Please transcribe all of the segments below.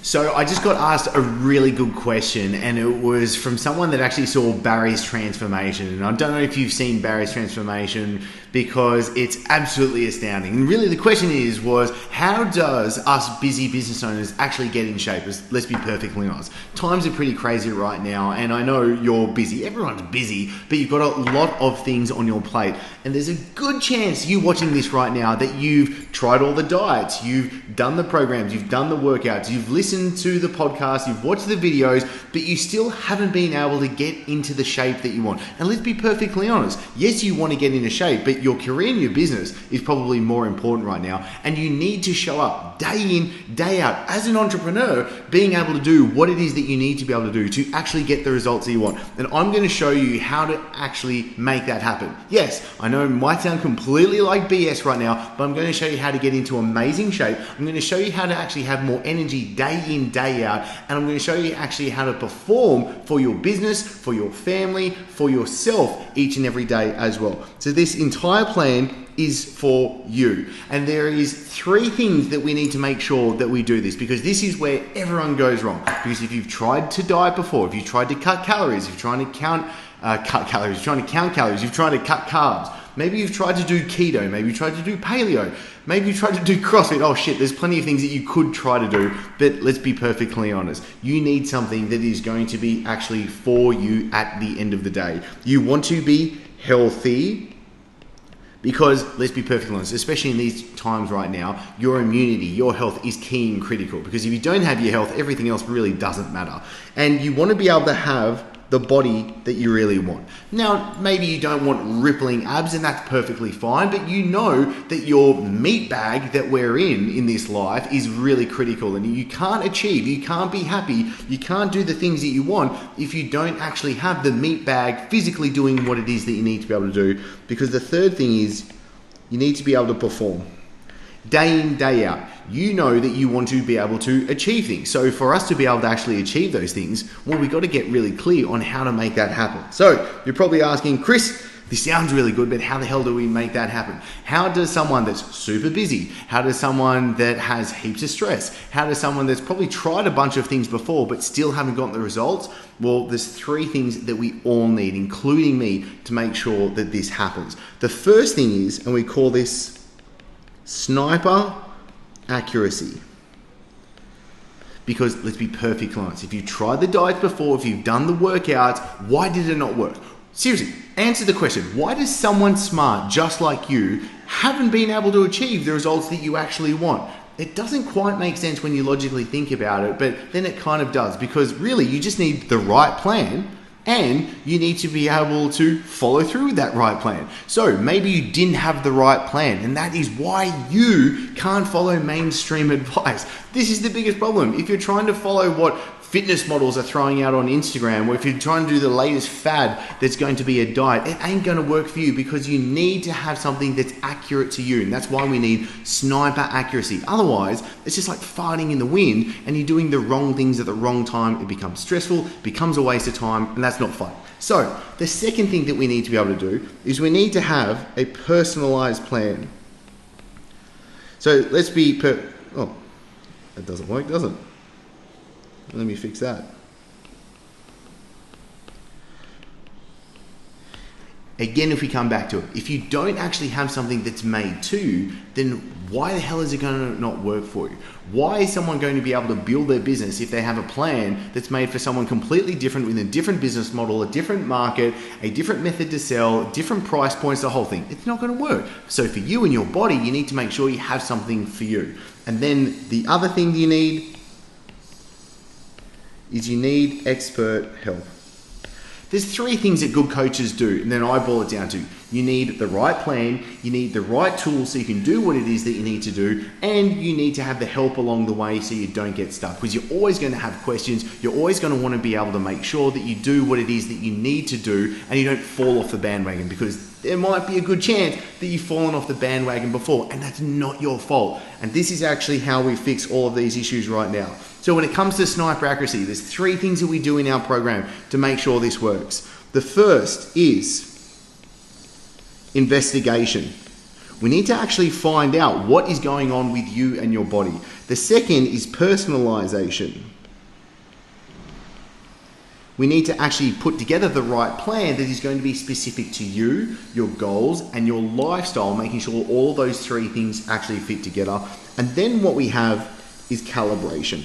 So I just got asked a really good question, and it was from someone that actually saw Barry's transformation. And I don't know if you've seen Barry's transformation, because it's absolutely astounding. And really the question was how does us busy business owners actually get in shape? Let's be perfectly honest. Times are pretty crazy right now, and I know you're busy. Everyone's busy, but you've got a lot of things on your plate. And there's a good chance you watching this right now that you've tried all the diets, you've done the programs, you've done the workouts, you've listened to the podcast, you've watched the videos, but you still haven't been able to get into the shape that you want. And let's be perfectly honest. Yes, you want to get into shape, but your career and your business is probably more important right now. And you need to show up day in, day out as an entrepreneur, being able to do what it is that you need to be able to do to actually get the results that you want. And I'm going to show you how to actually make that happen. Yes, I know it might sound completely like BS right now, but I'm going to show you how to get into amazing shape. I'm going to show you how to actually have more energy day in, day out, and I'm going to show you actually how to perform for your business, for your family, for yourself each and every day as well. So this entire plan is for you. And there is 3 things that we need to make sure that we do this, because this is where everyone goes wrong. Because if you've tried to diet before, if you've tried to cut calories, if you're trying to count calories, you've tried to cut carbs, maybe you've tried to do keto, maybe you tried to do paleo, maybe you tried to do CrossFit. Oh shit, there's plenty of things that you could try to do, but let's be perfectly honest. You need something that is going to be actually for you at the end of the day. You want to be healthy, because let's be perfectly honest, especially in these times right now, your immunity, your health is key and critical, because if you don't have your health, everything else really doesn't matter. And you want to be able to have the body that you really want. Now, maybe you don't want rippling abs, and that's perfectly fine, but you know that your meat bag that we're in this life is really critical, and you can't achieve, you can't be happy, you can't do the things that you want if you don't actually have the meat bag physically doing what it is that you need to be able to do. Because the third thing is you need to be able to perform day in, day out. You know that you want to be able to achieve things. So for us to be able to actually achieve those things, well, we've got to get really clear on how to make that happen. So you're probably asking, Chris, this sounds really good, but how the hell do we make that happen? How does someone that's super busy, how does someone that has heaps of stress, how does someone that's probably tried a bunch of things before but still haven't gotten the results? Well, there's 3 things that we all need, including me, to make sure that this happens. The first thing is, and we call this sniper accuracy. Because let's be perfectly honest, if you've tried the diets before, if you've done the workouts, why did it not work? Seriously, answer the question. Why does someone smart just like you haven't been able to achieve the results that you actually want? It doesn't quite make sense when you logically think about it, but then it kind of does, because really you just need the right plan, and you need to be able to follow through with that right plan. So maybe you didn't have the right plan, and that is why you can't follow mainstream advice. This is the biggest problem. If you're trying to follow what fitness models are throwing out on Instagram, or if you're trying to do the latest fad that's going to be a diet, it ain't going to work for you, because you need to have something that's accurate to you. And that's why we need sniper accuracy. Otherwise, it's just like farting in the wind, and you're doing the wrong things at the wrong time. It becomes stressful, becomes a waste of time, and that's not fun. So the second thing that we need to be able to do is we need to have a personalized plan. So let's be oh, that doesn't work, does it? Let me fix that. Again, if we come back to it, if you don't actually have something that's made to you, then why the hell is it going to not work for you? Why is someone going to be able to build their business if they have a plan that's made for someone completely different, with a different business model, a different market, a different method to sell, different price points, the whole thing? It's not going to work. So for you and your body, you need to make sure you have something for you. And then the other thing you need is you need expert help. There's 3 things that good coaches do, and then I boil it down to: you need the right plan, you need the right tools so you can do what it is that you need to do, and you need to have the help along the way so you don't get stuck. Because you're always going to have questions, you're always going to want to be able to make sure that you do what it is that you need to do, and you don't fall off the bandwagon, because there might be a good chance that you've fallen off the bandwagon before, and that's not your fault. And this is actually how we fix all of these issues right now. So when it comes to sniper accuracy, there's 3 things that we do in our program to make sure this works. The first is investigation. We need to actually find out what is going on with you and your body. The The second is personalization. We need to actually put together the right plan that is going to be specific to you, your goals, and your lifestyle, making sure all those three things actually fit together. And then what we have is calibration.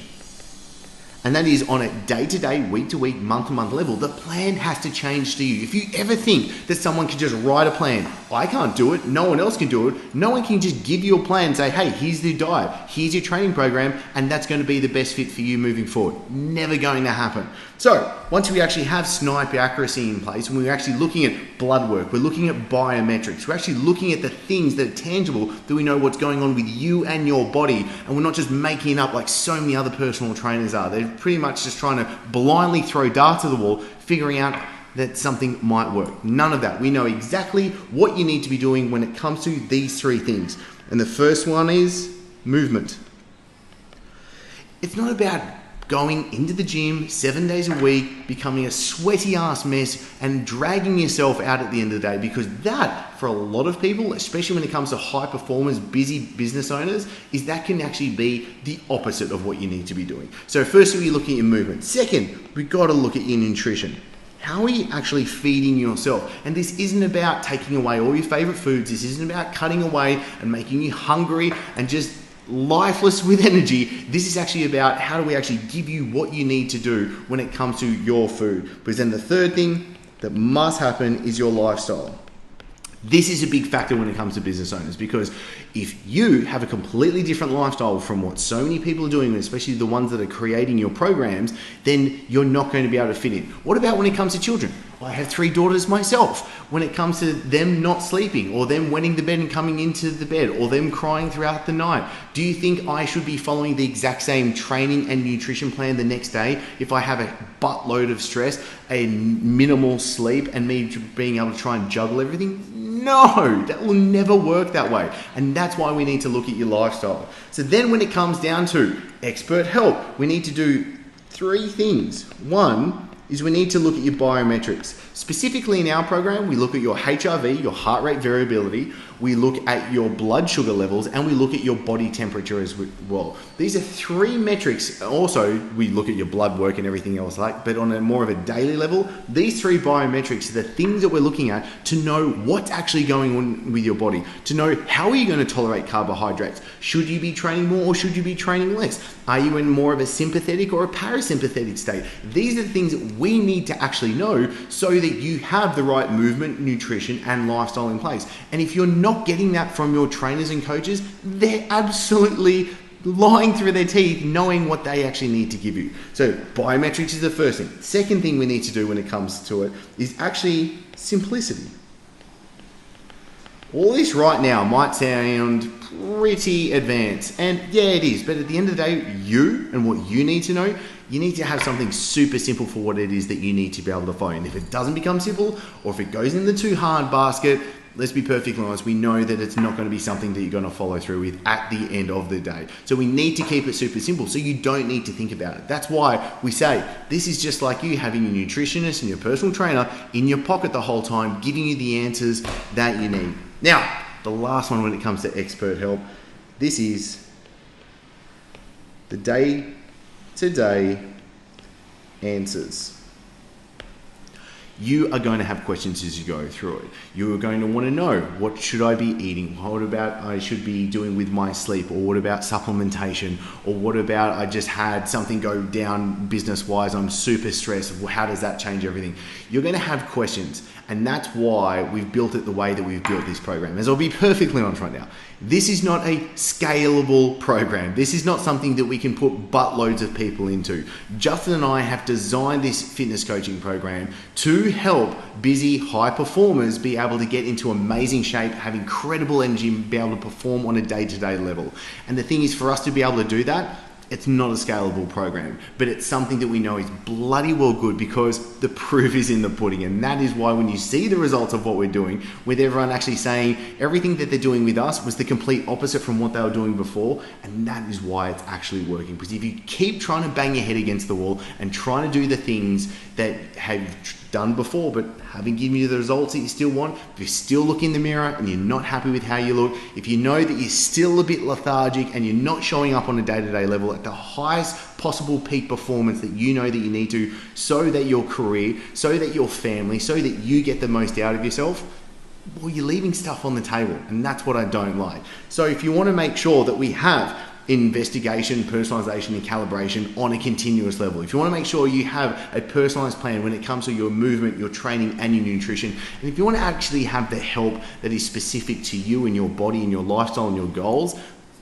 And that is on a day-to-day, week-to-week, month-to-month level. The plan has to change to you. If you ever think that someone can just write a plan, I can't do it, no one else can do it, no one can just give you a plan and say, hey, here's the diet, here's your training program, and that's going to be the best fit for you moving forward. Never going to happen. So once we actually have sniper accuracy in place, and we're actually looking at blood work, we're looking at biometrics, we're actually looking at the things that are tangible, that we know what's going on with you and your body, and we're not just making it up like so many other personal trainers are. They're pretty much just trying to blindly throw darts at the wall, figuring out that something might work. None of that. We know exactly what you need to be doing when it comes to these three things. And the first one is movement. It's not about going into the gym 7 days a week, becoming a sweaty ass mess and dragging yourself out at the end of the day, because that, for a lot of people, especially when it comes to high performers, busy business owners, is that can actually be the opposite of what you need to be doing. So firstly, you're looking at your movement. Second, we've got to look at your nutrition. How are you actually feeding yourself? And this isn't about taking away all your favorite foods. This isn't about cutting away and making you hungry and just lifeless with energy. This is actually about how do we actually give you what you need to do when it comes to your food. Because then the third thing that must happen is your lifestyle. This is a big factor when it comes to business owners, because if you have a completely different lifestyle from what so many people are doing, especially the ones that are creating your programs, then you're not going to be able to fit in. What about when it comes to children? I have 3 daughters myself. When it comes to them not sleeping, or them wetting the bed and coming into the bed, or them crying throughout the night, do you think I should be following the exact same training and nutrition plan the next day if I have a buttload of stress, a minimal sleep, and me being able to try and juggle everything? No, that will never work that way. And that's why we need to look at your lifestyle. So then when it comes down to expert help, we need to do 3 things. One is we need to look at your biometrics. Specifically in our program, we look at your HRV, your heart rate variability, we look at your blood sugar levels, and we look at your body temperature as well. These are 3 metrics. Also, we look at your blood work and everything else but on a more of a daily level, these 3 biometrics are the things that we're looking at to know what's actually going on with your body, to know how are you going to tolerate carbohydrates. Should you be training more or should you be training less? Are you in more of a sympathetic or a parasympathetic state? These are the things that we need to actually know so that you have the right movement, nutrition, and lifestyle in place. And if you're not getting that from your trainers and coaches, they're absolutely lying through their teeth knowing what they actually need to give you. So biometrics is the first thing. Second thing we need to do when it comes to it is actually simplicity. All this right now might sound pretty advanced, and yeah, it is, but at the end of the day, you and what you need to know, you need to have something super simple for what it is that you need to be able to follow. And if it doesn't become simple, or if it goes in the too hard basket, let's be perfectly honest, we know that it's not going to be something that you're going to follow through with at the end of the day. So we need to keep it super simple so you don't need to think about it. That's why we say this is just like you having your nutritionist and your personal trainer in your pocket the whole time, giving you the answers that you need. Now, the last one when it comes to expert help, this is the day-to-day answers. You are going to have questions as you go through it. You are going to want to know, what should I be eating? What about I should be doing with my sleep? Or what about supplementation? Or what about I just had something go down business-wise, I'm super stressed. How does that change everything? You're going to have questions, and that's why we've built it the way that we've built this program. As I'll be perfectly honest right now, this is not a scalable program. This is not something that we can put buttloads of people into. Justin and I have designed this fitness coaching program to help busy high performers be able to get into amazing shape, have incredible energy, and be able to perform on a day-to-day level. And the thing is, for us to be able to do that, it's not a scalable program, but it's something that we know is bloody well good because the proof is in the pudding. And that is why when you see the results of what we're doing, with everyone actually saying everything that they're doing with us was the complete opposite from what they were doing before, and that is why it's actually working. Because if you keep trying to bang your head against the wall and trying to do the things that have done before but haven't given you the results that you still want, if you still look in the mirror and you're not happy with how you look, if you know that you're still a bit lethargic and you're not showing up on a day-to-day level at the highest possible peak performance that you know that you need to, so that your career, so that your family, so that you get the most out of yourself, well, you're leaving stuff on the table, and that's what I don't like. So if you want to make sure that we have investigation, personalization, and calibration on a continuous level, if you want to make sure you have a personalized plan when it comes to your movement, your training, and your nutrition, and if you want to actually have the help that is specific to you and your body and your lifestyle and your goals,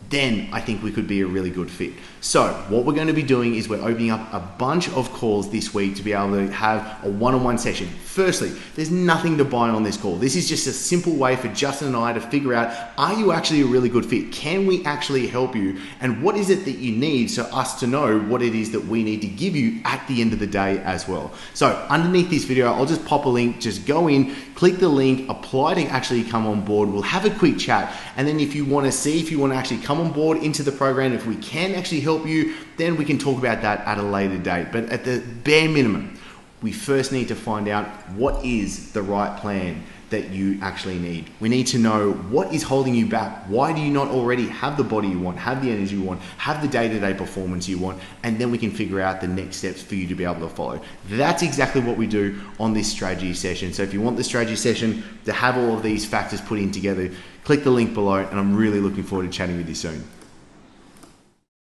then I think we could be a really good fit. So what we're going to be doing is we're opening up a bunch of calls this week to be able to have a one-on-one session. Firstly, there's nothing to buy on this call. This is just a simple way for Justin and I to figure out, are you actually a really good fit? Can we actually help you? And what is it that you need so us to know what it is that we need to give you at the end of the day as well? So underneath this video, I'll just pop a link, just go in, click the link, apply to actually come on board. We'll have a quick chat. And then if you want to see, if you want to actually come on board into the program, if we can actually help you, then we can talk about that at a later date. But at the bare minimum, we first need to find out what is the right plan that you actually need. We need to know what is holding you back. Why do you not already have the body you want, have the energy you want, have the day-to-day performance you want, and then we can figure out the next steps for you to be able to follow. That's exactly what we do on this strategy session. So if you want the strategy session to have all of these factors put in together, click the link below, and I'm really looking forward to chatting with you soon.